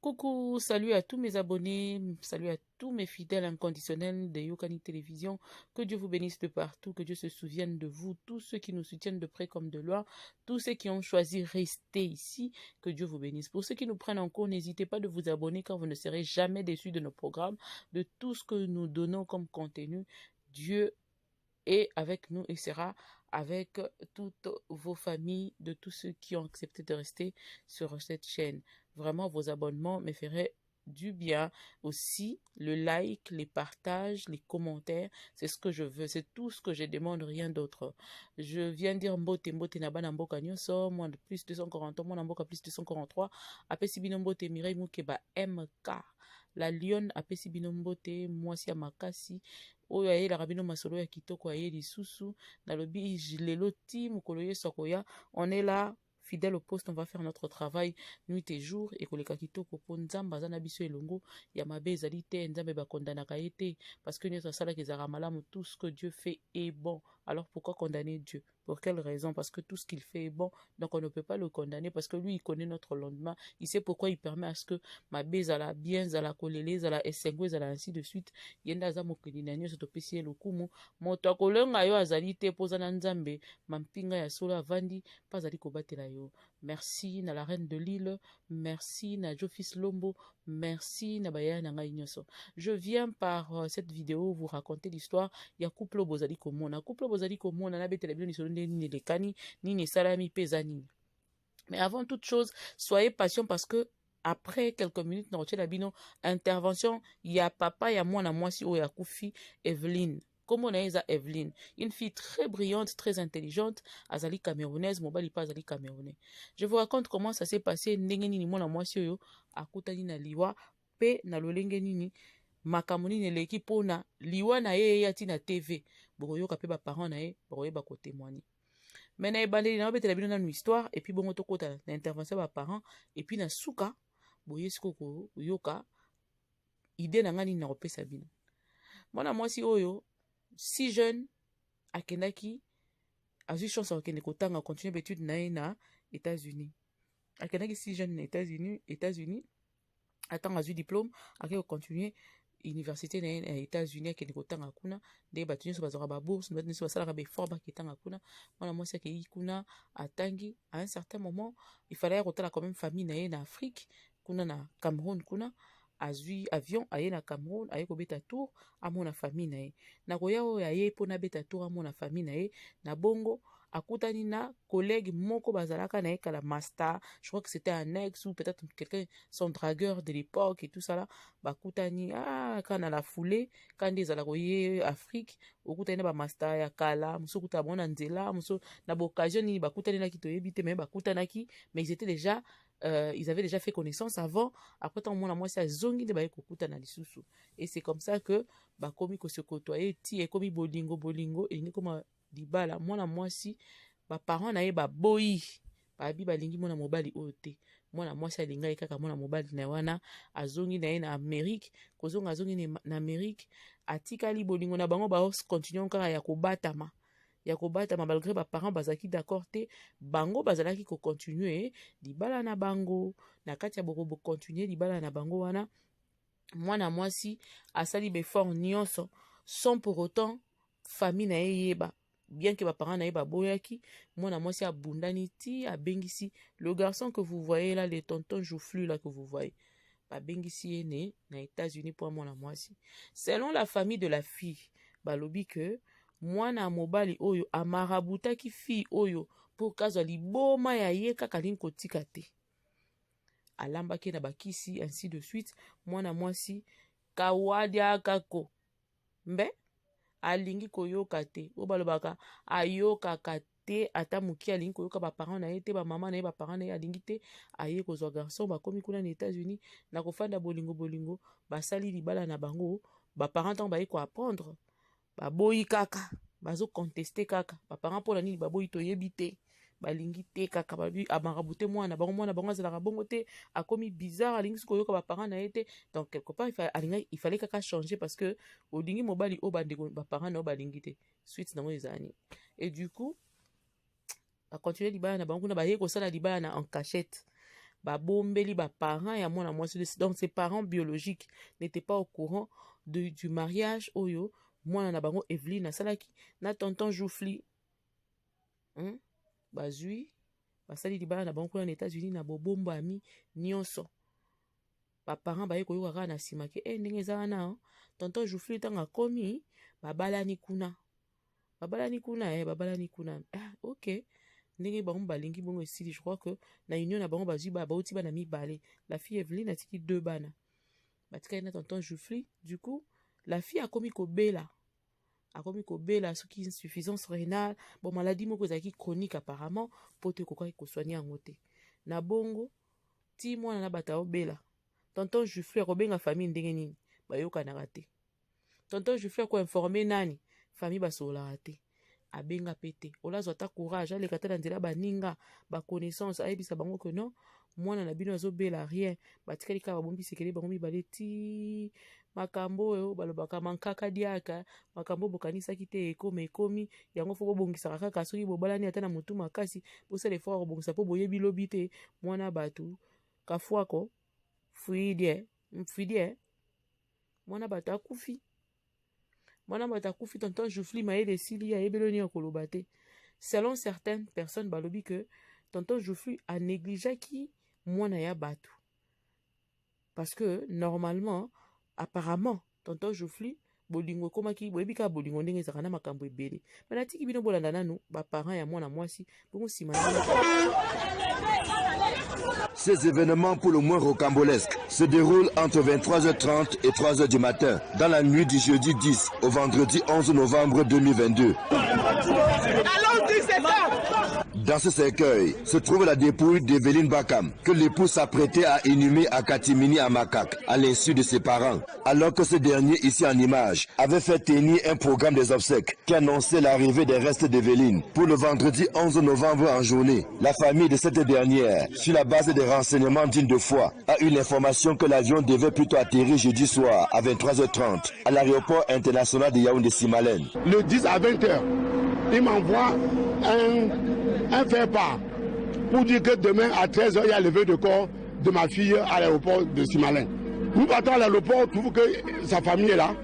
Coucou, salut à tous mes abonnés, salut à tous mes fidèles inconditionnels de Yokani Télévision. Que Dieu vous bénisse de partout, que Dieu se souvienne de vous, tous ceux qui nous soutiennent de près comme de loin, tous ceux qui ont choisi rester ici, que Dieu vous bénisse. Pour ceux qui nous prennent en cours, n'hésitez pas de vous abonner car vous ne serez jamais déçus de nos programmes, de tout ce que nous donnons comme contenu. Dieu est avec nous et sera avec toutes vos familles, de tous ceux qui ont accepté de rester sur cette chaîne. Vraiment, vos abonnements me feraient du bien. Aussi, le like, les partages, les commentaires, c'est ce que je veux. C'est tout ce que je demande, rien d'autre. Je viens dire mbote na bana mboka nyonso, moi de plus 240, moi na mboka plus 243. Apesi bino mbote Mireille Mukeba MK. La Lyon apesi bino mbote mwasi ya makasi. Oyo ayelaka bino masolo ya kitoko aye lisusu nalobi lelo ti mokolo yesu akoya. On est là fidèle au poste, on va faire notre travail nuit et jour et koleka kitoko po nzambe aza na biso elongo ya mabe ezali te nzambe bakondanaka ye te parce que nyonso asalaka ezalaka malamu. Tout ce que Dieu fait est bon. Alors pourquoi condamner Dieu? Pour quelle raison? Parce que tout ce qu'il fait est bon, donc on ne peut pas le condamner parce que lui il connaît notre lendemain, il sait pourquoi il permet à ce que mabe ezala bien, ezala kolele, ezala esengo, ezala ainsi de suite. Yenda aza mokeli na nyonso topesi ye lokumu. Moto akolenga yo azali te poza na nzambe mampinga ya solo avandi pa azali kobatela yo. Merci na la reine de l'île, merci na Jofis Lombo, merci na bayaya na ngai nyonso. Je viens par cette vidéo vous raconter l'histoire ya couple bozali komona. Couple bozali komona na betela bino nisolo nini lekani nini salami peza nini. Mais avant toute chose, soyez patient parce que après quelques minutes, dans la bino intervention, il y a papa, il y a moi si ya Koufi, Evelyne. Comment on a Evelyne? Une fille très brillante, très intelligente, azali camerounaise, mobali pas azali camerounais. Je vous raconte comment ça s'est passé, nini moi si yo, akutani na liwa, pe na lolenge nini, makamoni neleki pona, liwa na ye yati na TV. Boroyo kape ba parents na ye, boroyo ba ko témoigner. Mais na ebandeli na obetela bino nanu histoire et puis bongo tokota na intervention ba parents et puis na suka boye siko yoka idée na ngani na kopesa bino. Mwana mwasi oyo si jeune akendaki azui chance akende kotanga continuer étude na ye na États-Unis. Akendaki si jeune na États-Unis atanga azui diplôme akende continuer université na États-Unis akende kotanga kuna nde bato nyonso bazwaka babourse bato nyonso basalaka baeffort baketanga kuna. Mwana mwasi akei kuna atangi à un certain moment il fallait kotala quand même famille na ye na Afrique kuna na Cameroun kuna azui avion aye na Cameroun aye kobeta tour amona famille na ye na koya oyo aye mpona beta tour amona famille na ye na bongo akutani na collègue moko bazalaka na ye kala master, je crois que c'était un ex ou peut-être quelqu'un son dragueur de l'époque et tout ça là bakutani quand na la foulée quand des ala koye Afrique okutani na ba master ya kala muso kuta bona nzela muso na occasion ni bakutani na kito yebite mais bakutanaki mais ils étaient déjà ils avaient déjà fait connaissance avant. Après tant moi c'est zongi de baye kokuta na lisusu et c'est comme ça que bakomi ko se côtoyer ti et komi bolingo et ni comme dibala mwana mwasi ba parents na ye ba boyi babi balingi mwana mobali oyo te. Mwana mwasi alinga kaka mwana mobali na wana azongi na ye na Amérique kozonga azongi na Amérique atikali bolingo na bango ba continue kaka ya kobatama malgré ba parents bazaki d'accord te bango bazalaki ko continuer libala na bango na kati ya boko continuer libala na bango wana. Mwana mwasi asali befort nyonso sans pour autant famille na ye yeba bien que ba parents na ye baboyaki. Mwana mwasi abundani ti abengisi le garçon que vous voyez là, les tontons joufflus là que vous voyez, babengisi ye ne na États-Unis pour mwana mwasi. Selon la famille de la fille balobi que mwana mobali oyo amarabutaki fille oyo pour kazwa liboma ya ye kaka lingi kotika te alambaki na bakisi ainsi de suite. Mwana mwasi kawadi akako mbe alingi koyoka te o balobaka ayokaka te ata moki alingi koyoka ba parents na ye te ba mama na ye ba parents na ye alingi te aye kozwa garçon bakomi kuna na États-Unis na kofanda bolingo basali libala na bango ba parents tant baye ko apprendre baboyi kaka bazo contester kaka ba parents pona nini baboyi toyebi te balingi te kaka babi amarabute mwana bango azalaka bongo te akomi bizarre alingi koyoka ba parents na ye te. Donc quelque part il fallait kaka changer parce que olingi mobali o bandeko ba parents na balingi te suite na mo ezani et du coup a continuer libala na bango na baye ko sala libala na en cachette babombeli parents ya mwana mwasi. Donc ses parents biologiques n'étaient pas au courant du mariage oyo mwana na bango Evelyne asalaki na tonton Joufli. Bazui basali libala na bango kuna na États-Unis na bobombo ami nyonso. Parents baye koyoka kaka na nsima ke ndenge eza wana tonton Joufli ntango akomi babalani kuna ok ndenge bango balingi bongo esili. Je crois que na union na bango bazwi bauti bana mibale. La fille Evelyne atiki 2 bana batikali na tonton Joufli. Du coup la fille akomi kobela soki insuffisance rénale, bon maladie moko ezalaki chronique apparemment, poto ekokaki kosoigner yango te. Na bongo ti mwana na bata obela tonton Joufli akobenga famille ndenge nini bayokanaka te. Tonton Joufli akoinforme nani famille basololaka te. Abenga pete olazwa ta courage aleka ta na nzela baninga baconnaissance ayebisa bango que non mwana na bino azobela rien batikali kaka babombisekele bango mibale ti makambo oyo balobaka mankaka diaka makambo bokanisaki te ekomi yango fo bobongisaka kaka soki bobalani ata na motu makasi bosala effort kobongisa mpo boyebi lobi te mwana bato kafuako fuidie mwana bato akufi. Mwana bato akufi tonton Joufli mayele esili ayebeloni ya koloba te. Selon certaines personnes balobi que tonton Joufli a négligé mwana ya bato. Parce que normalement apparemment tonton Joufli bolingo komaki boyebi ka bolingo ndenge ezaka na makambo ebele. Mais natiki bino bolanda nanu parents ya mwana mwasi bongo sima. Ces événements pour le moins rocambolesques se déroulent entre 23h30 et 3h du matin, dans la nuit du jeudi 10 au vendredi 11 novembre 2022. Dans ce cercueil se trouve la dépouille d'Evelyne Bakam, que l'époux s'apprêtait à inhumer à Katimini à Makak, à l'insu de ses parents, alors que ce dernier, ici en image, avait fait tenir un programme des obsèques qui annonçait l'arrivée des restes d'Evelyne pour le vendredi 11 novembre en journée. La famille de cette dernière, sur la base des renseignements dignes de foi, a eu l'information que l'avion devait plutôt atterrir jeudi soir à 23h30 à l'aéroport international de Yaoundé-Simalène. Le 10 à 20h, il m'envoie un faire-part pour dire que demain à 13h, il y a levé de corps de ma fille à l'aéroport de Simalène. Nous partons à l'aéroport, on trouve que sa famille est là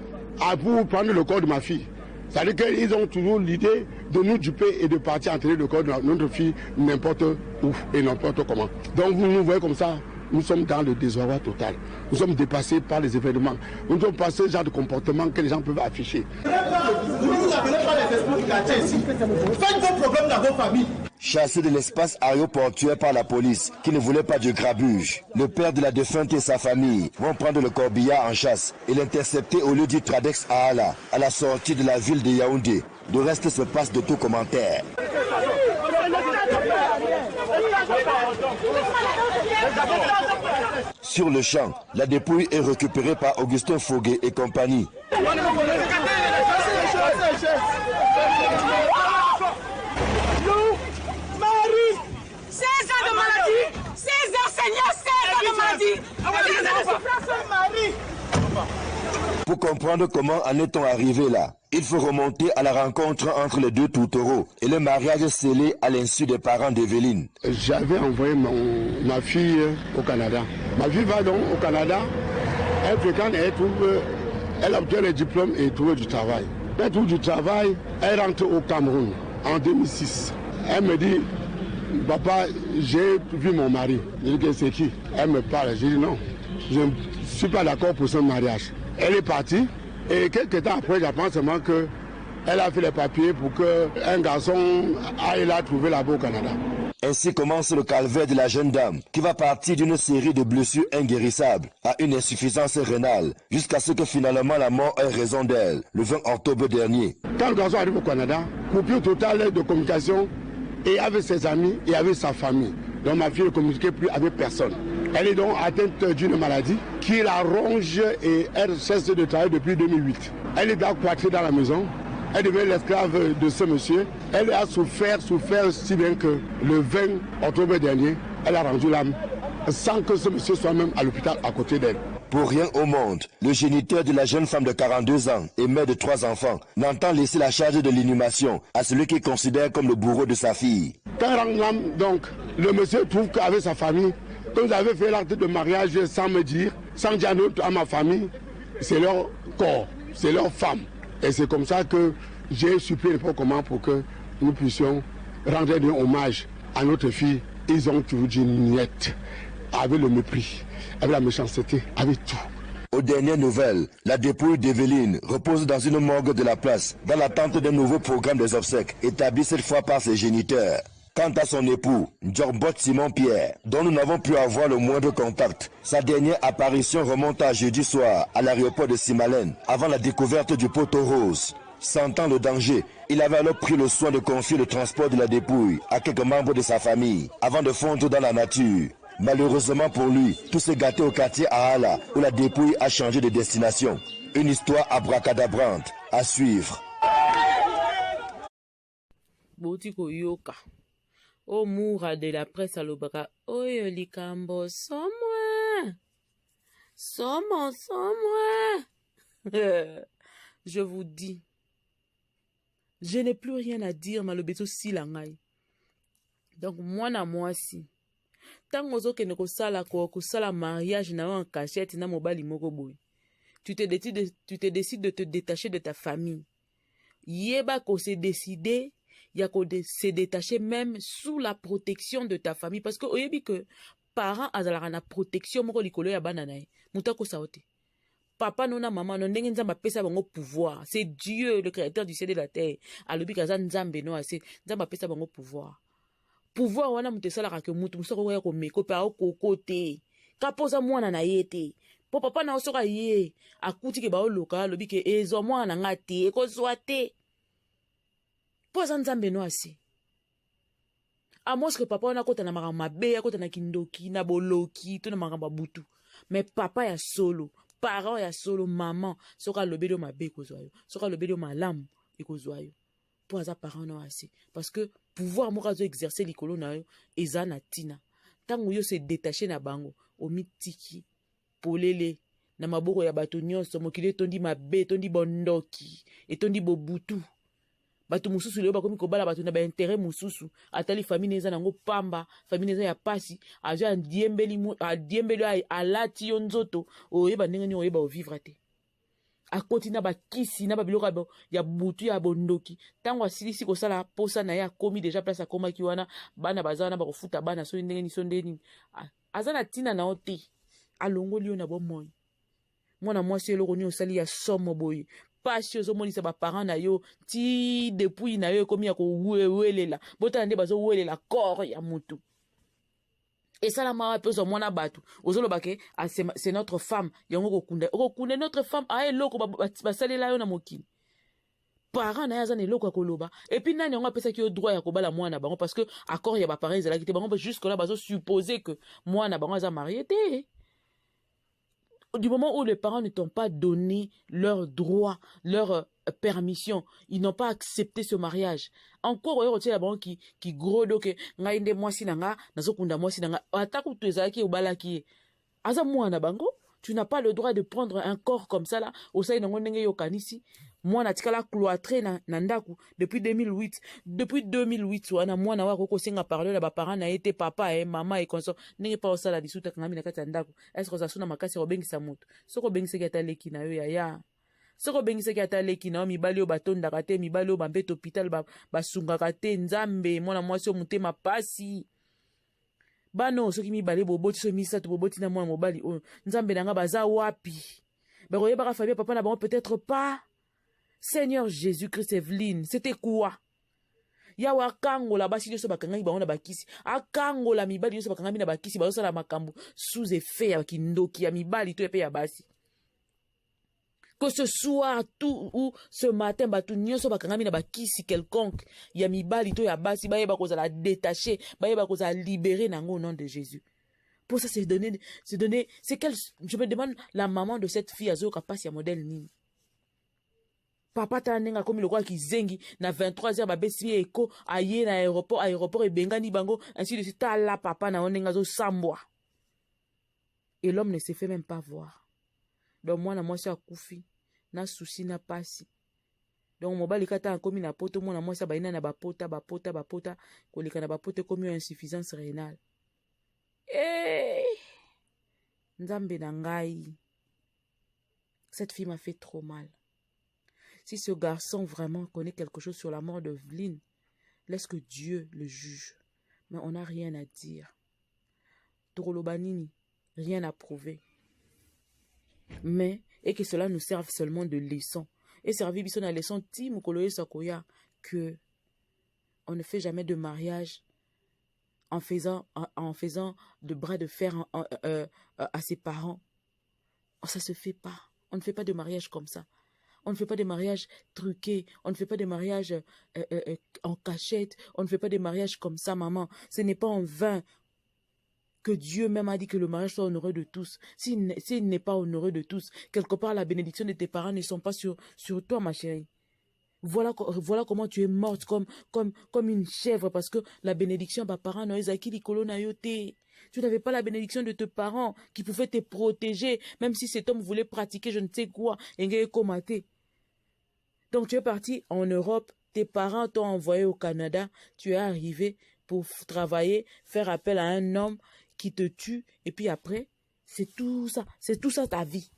pour prendre le corps de ma fille. C'est-à-dire qu'ils ont toujours l'idée de nous duper et de partir enterrer le corps de notre fille n'importe où et n'importe comment. Donc vous nous voyez comme ça, nous sommes dans le désarroi total. Nous sommes dépassés par les événements. Nous sommes passés ce genre de comportement que les gens peuvent afficher. Vous ne vous appelez pas les esprits du quartier ici. Faites vos problèmes dans vos familles. Chassé de l'espace aéroportuaire par la police, qui ne voulait pas de grabuge, le père de la défunte et sa famille vont prendre le corbillard en chasse et l'intercepter au lieu du Tradex à Ala, à la sortie de la ville de Yaoundé. Le reste se passe de tout commentaire. Sur le champ, la dépouille est récupérée par Augustin Foguet et compagnie. Pour comprendre comment en est-on arrivé là, il faut remonter à la rencontre entre les deux tourtereaux et le mariage scellé à l'insu des parents d'Evelyne. J'avais envoyé ma fille au Canada. Ma fille va donc au Canada, elle fréquente, elle obtient le diplôme et trouve du travail. Elle trouve du travail, elle rentre au Cameroun en 2006. Elle me dit, papa, j'ai vu mon mari. Je dis, c'est qui? Elle me parle. Je dis, non, je ne suis pas d'accord pour ce mariage. Elle est partie et quelques temps après, j'apprends seulement qu'elle a fait les papiers pour qu'un garçon aille la trouver là-bas au Canada. Ainsi commence le calvaire de la jeune dame qui va partir d'une série de blessures inguérissables à une insuffisance rénale jusqu'à ce que finalement la mort ait raison d'elle le 20 octobre dernier. Quand le garçon arrive au Canada, coupure totale de communication et avec ses amis et avec sa famille. Donc ma fille ne communiquait plus avec personne. Elle est donc atteinte d'une maladie qui la ronge et elle cesse de travailler depuis 2008. Elle est donc cloîtrée dans la maison. Elle devient l'esclave de ce monsieur. Elle a souffert si bien que le 20 octobre dernier, elle a rendu l'âme sans que ce monsieur soit même à l'hôpital à côté d'elle. Pour rien au monde, le géniteur de la jeune femme de 42 ans et mère de 3 enfants n'entend laisser la charge de l'inhumation à celui qu'il considère comme le bourreau de sa fille. Quand elle rend l'âme, donc, le monsieur trouve qu'avec sa famille, Quand vous avez fait l'acte de mariage sans me dire, sans dire à ma famille, c'est leur corps, c'est leur femme. Et c'est comme ça que j'ai supplié le comment pour que nous puissions rendre un hommage à notre fille. Ils ont toujours dit niette, avec le mépris, avec la méchanceté, avec tout. Aux dernières nouvelles, la dépouille d'Evelyne repose dans une morgue de la place, dans l'attente d'un nouveau programme des obsèques, établi cette fois par ses géniteurs. Quant à son époux, Djorbot Simon Pierre, dont nous n'avons pu avoir le moindre contact, sa dernière apparition remonte à jeudi soir à l'aéroport de Simalène, avant la découverte du poteau rose. Sentant le danger, il avait alors pris le soin de confier le transport de la dépouille à quelques membres de sa famille, avant de fondre dans la nature. Malheureusement pour lui, tout s'est gâté au quartier Ahala, où la dépouille a changé de destination. Une histoire abracadabrante à suivre. Botiko yoka. O moura de la presse à l'obaka. Oyo likambo, somme-moi. Somme-moi. Je vous dis, je n'ai plus rien à dire, malobeto silangai. Donc, moi si. Tant que tu ne mariage en cachette, na mobali moko boy. Tu te décides de te détacher de ta famille. Yeba ko se décider, ya ko se détacher même sous la protection de ta famille. Parce que oyebi que parents azalaka na protection moko likolo ya bana nae. Mutako saote. Papa non na maman non ndenge nzamba pesa bango pouvoir. C'est Dieu le créateur du ciel et de la terre. Alobi kaza nzambe no ase. Nzamba pesa bango pouvoir. Pouvoir wana mutesalaka ke mutu musoko ya ko meko pa kokote. Kapoza mwana na yete. Po papa na osoka ye. Akuti ke ba oloka alobi ke ezo mwana ngati eko swate. Poza nzambe no ase. Amos que papa wana kota na makamba mabe, kota na kindoki, na boloki, to na makamba butu. Mais papa ya solo, parents ya solo, maman, soka lobedo mabe kozwayo, soka lobedo malamu ekozwayo. Po aza parents no ase. Parce que pouvoir morazo exercer likolo na yo eza na tina. Tango yo se détacher na bango, omitiki, polele, na maboko ya bato nyonso, mokili tondi mabe, tondi bondoki, etondi bobutu. Batu mususu leo bakomi kobala batu na ba intérêt mususu atali famille neza nango pamba famille neza ya pasi aja diembeli alati yo nzoto oyeba ndenge ni oyeba o vivre te akoti na bakisi na babiloko ya butu ya bondoki tango asilisi kosala posa na ye akomi déjà place akomaki wana bana baza na bakofuta bana so ndenge ni so ndeni aza na tina na ote alongoli yo na bomoi mwana mwasi eloko ni osali ya somo boye pasi ozomonisa baparent na yo ti depuis na yo ekomi ya kowelela botala nde bazowelela corps ya mutu esalama mpe ozomona bato ozoloba ke c'est notre femme yango okokunda notre femme a eloko basalela yo na mokili parent na ye aza na eloko ya koloba epuis nani yango apesaki yo droit ya kobala mwana bango parce que accord ya baparent ezalaki te bango jusque là bazosuppose que mwana bango aza marie te. Du moment où les parents ne t'ont pas donné leur droit, leur permission, ils n'ont pas accepté ce mariage. Encore il y a des qui gros donc ngainde moi sinanga nazokunda moi sinanga ataku tezaki obalaki aza mwana bango tu n'as pas le droit de prendre un corps comme ça là au sein de ngondenge yo kanisi moi na tikala cloîtré na ndaku depuis 2008 wana mwana wako ko senga parler la ba parents na été papa et maman et consort ndenge pa osala disuta ngami na kati ya ndaku est-ce que ça suna makasi robengisa moto soko bengisa ki ataleki na yo ya soko bengisa ki ataleki na yo mibali yo batondaka te mibali yo bambeto hôpital basungaka te nzambe mwana mwasi yo mutema pasi bano soki mibali boboti so misato boboti na mwana mobali oyo nzambe nanga baza wapi bakoyebaka famille papa na bango peut-être pas. Seigneur Jésus-Christ, Evelyne, c'était quoi? Yawa akangola basi nyoso bakangami bango na bakisi akangola mibali nyoso bakangami na bakisi bazosala makambo sous effet ya kindoki ya mibali to epe ya basi. Que ce soir tout ou ce matin batu nyoso bakangami na bakisi quelconque ya mibali to ya basi bayeba kozala détaché bayeba kozala libéré nango au nom de Jésus. Pour ça c'est donner c'est quelle je me demande la maman de cette fille azo kapasi ya modèle nini. Papa tanenga komi lokwa kizengi na 23h babesi eko aye na aéroport ebengani bango ainsi de suite la papa na onenga zo sambwa. Et l'homme ne se fait même pas voir. Donc moi na mwasi akufi na souci na pasi. Donc mobali kata komi na poto mwana mwasi baina na bapota koleka na bapote komi insuffisance rénale. Eh Nzambe na ngai. Cette fille m'a fait trop mal. Si ce garçon vraiment connaît quelque chose sur la mort de Evelyne, laisse que Dieu le juge. Mais on n'a rien à dire. Torolobanini, rien à prouver. Mais, et que cela nous serve seulement de leçon. Et servir biso na leçon ti mukoloye sakoya que on ne fait jamais de mariage en faisant de bras de fer à ses parents. Ça se fait pas. On ne fait pas de mariage comme ça. On ne fait pas de mariage truqué. On ne fait pas de mariage en cachette. On ne fait pas de mariage comme ça, maman. Ce n'est pas en vain que Dieu même a dit que le mariage soit honoré de tous. S'il n'est pas honoré de tous, quelque part la bénédiction de tes parents ne sont pas sur toi, ma chérie. Voilà comment tu es morte comme une chèvre parce que la bénédiction de tes parents tu n'avais pas la bénédiction de tes parents qui pouvaient te protéger, même si cet homme voulait pratiquer je ne sais quoi. Donc tu es parti en Europe, tes parents t'ont envoyé au Canada, tu es arrivé pour travailler, faire appel à un homme qui te tue, et puis après, c'est tout ça ta vie.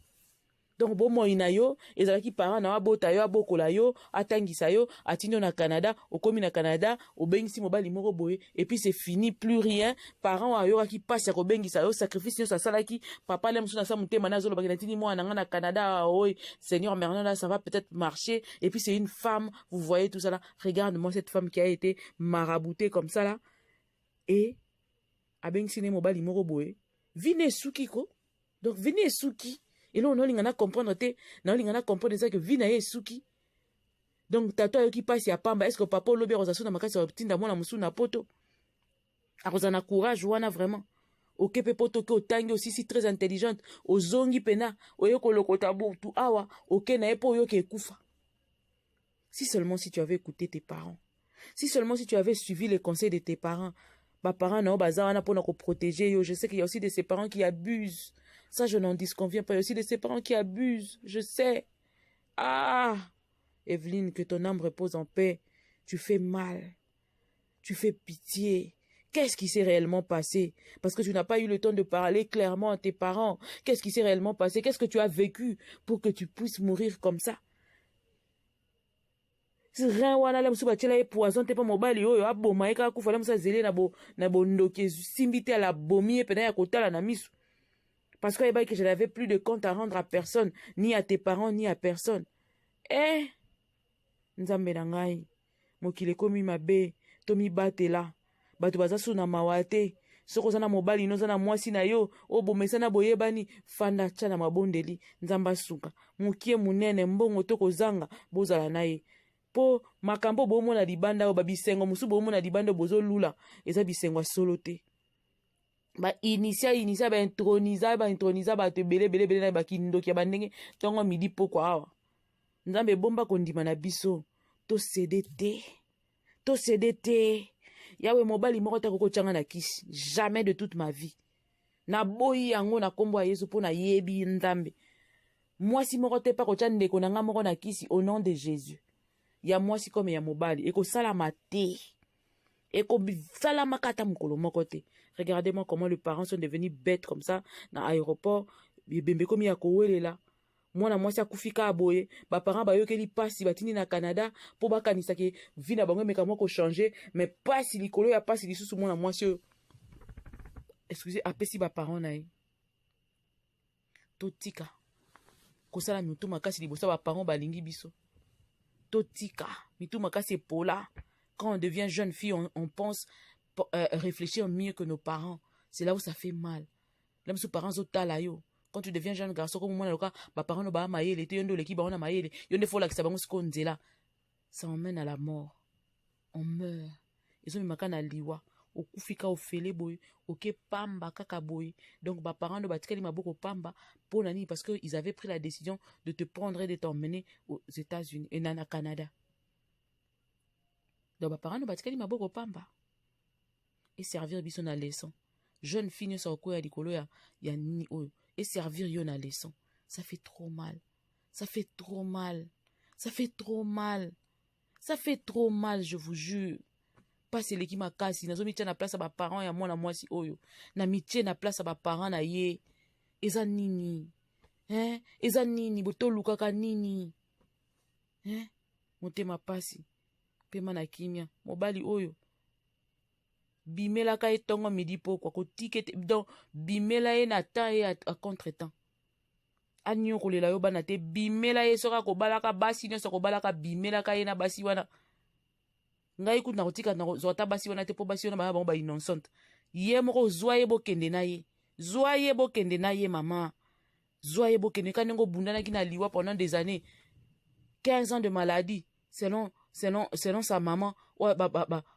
Donc, bon, moi, inayo, ezalaki parents na bota yo, abokola yo, atangisa yo, atino na Canada, okomi na Canada, obengisi mobali moko boye, et puis c'est fini, plus rien. Parents ayo qui passe ya kobengisa yo, sacrifice yo sa salaki, papa lem suna sa mutema na zolo bakina tini moi na Canada, oi, Seigneur Bernard, ça va peut-être marcher. Et puis c'est une femme, vous voyez tout ça là. Regarde-moi cette femme qui a été maraboutée comme ça là. Et abengisi ne mobali moko boye, vine suki ko. Donc vine suki. Et là, on a comprendre ça que vie na suki. Donc, tato qui passe à pamba, est-ce que papa lobe rosasu na makasi tinda mona musu na poto? Arozana courage wana vraiment. Ok pe poto ke otangi aussi si très intelligente, ozongi pena, oyeko lokota tu awa, ok na epo yoke kufa. Si seulement si tu avais écouté tes parents. Si seulement si tu avais suivi les conseils de tes parents. Ba parents na baza wana pona ko protéger yo, je sais qu'il y a aussi de ces parents qui abusent. Ça, je n'en disconviens pas. Il y a aussi de ses parents qui abusent. Je sais. Ah! Evelyne, que ton âme repose en paix. Tu fais mal. Tu fais pitié. Qu'est-ce qui s'est réellement passé? Parce que tu n'as pas eu le temps de parler clairement à tes parents. Qu'est-ce qui s'est réellement passé? Qu'est-ce que tu as vécu pour que tu puisses mourir comme ça? Rien wana la musuba tela e poison te pa mobali oyo aboma eka kufa la musa zele na bo ndoke simbite à la bomie pena ya kotala na misu. Parce que je n'avais plus de compte à rendre à personne, ni à tes parents, ni à personne. Eh, nzambe na ngai, mokile komi mabe, tomi batela, bato baza suna mawate, soko zana mobali no zana mwasi na yo, obomesa na boyebani, fanda tcha na mabondeli, nzamba suka, mokie munene mbongo toko zanga, bozala na ye. Po makambo bomo na libanda o babisengo, musu bomo na libanda bozo lula, eza bisengo solo te. Ba initial ba introniza ba te bele na ba kindoki ba ndenge tongo midi poko awa nzambe bomba kondima na biso to cédé te yawe mobali moko ta koko tchanga na kisi jamais de toute ma vie na boyi yango na kombo ya Yesu po na yebi nzambe mwasi moko te pa ko tcha ndeko na nga moko na kisi au nom de Jésus ya mwasi comme ya mobali eko sala mate eko sala makata mukolo moko te. Regardez-moi comment les parents sont devenus bêtes comme ça dans l'aéroport. Bembe komi ya kowelela. Mwana mwasi akufika aboye. Ba parents ba yokeli pasi batini na Canada po bakanisa ke vie na bango meka moko changer mais pasi likolo ya pasi lisusu mwana mwasi. Excusez, apesi ba parents na ye. Totika. Kosala mitu makasi libosa ba parents balingi biso. Totika. Mitu makasi epola. Quand on devient jeune fille, on pense réfléchir mieux que nos parents. C'est là où ça fait mal. Même si parents sont talayo. Quand tu deviens jeune garçon, comme moi, les parents ne ba maïe, les téyendo les qui ba on maïe, yonde faut la que ça va se là. Ça emmène à la mort. On meurt. Ils ont mis makana liwa. Au kufika au fele boy, au ke pamba kaka boy. Donc ba parents ne batikali maboko pamba pour nani parce que ils avaient pris la décision de te prendre et de t'emmener aux États-Unis et nana Canada. Donc, mes parents ne batikali maboko pamba. Et servir biso na leçon. Jeune fille ne sa oko ya likolo ya nini oyo. Et servir yo na leçon. Ça fait trop mal. Ça fait trop mal. Ça fait trop mal. Ça fait trop mal, je vous jure. Pas c'est l'équipe makasi. Nazo mitia na place à ba parents ya mwana mwasi oyo. Na mitia na place à ba parents na ye. eza nini eza nini botolukaka nini motema pasi pema na kimia mobali oyo bimelaka ye tongo midi pokwa kotike te donc bimela ye na temps ye a contre-temps anyokolela yo bana te bimela ye soka kobalaka basi nyonso kobalaka bimelaka ye na basi wana ngai kutu na kotika na zota basi wana te po basi wana bana bango ba innocente ye moko zwa ye bokende na ye zwa ye bokende na ye mama zwa ye bokende ka ndenge obundanaki na liwa pendant des années 15 ans de maladie selon sa maman ouais,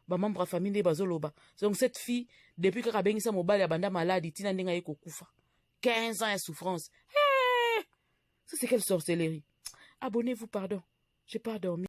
membre ya famille nde bazoloba. Donc cette fille depuis kaka bengisa mobali abanda maladi tina ndenga ye kokufa 15 ans ya souffrance. Ça c'est quelle sorcellerie. Abonnez-vous, pardon, j'ai pas dormi.